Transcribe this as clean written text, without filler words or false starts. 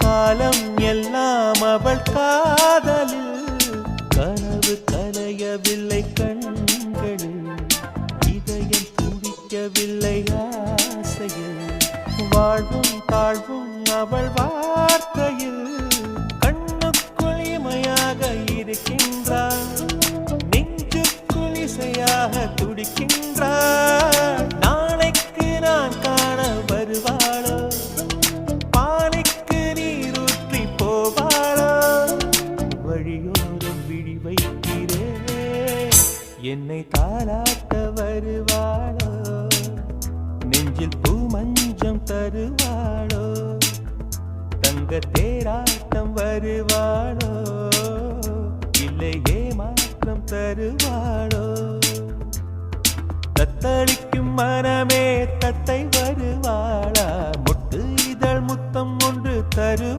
காலம் எல்லாம் அவள் காதலில் கனவு கலையவில்லை கண்களில் இதயம் துடிக்கவில்லை ஆசையில் வாழ்வும் தாழ்வும் அவள் வார்த்தையில் கண்ணுக்குள் இமையாக இருக்கின்றாள் நெஞ்சுக்குள் இசையாக துடிக்கின்றாள் நாளைக்கு நான் காண வருவாளோ பானைக்கு நீரூற்றி போவாளோ வழியோரம் விழி வைக்கிறேன் என்னை தாலாட்ட வருவாளோ நெஞ்சில் பூ மஞ்சம் தருவாளோ தங்க தேராட்டம் வருவாளோ இல்லை ஏமாற்றம் தருவாளோ தத்தளிக்கும் மனமே தத்தை வருவாளா முட்டு இதழ் முத்தம் ஒன்று தரு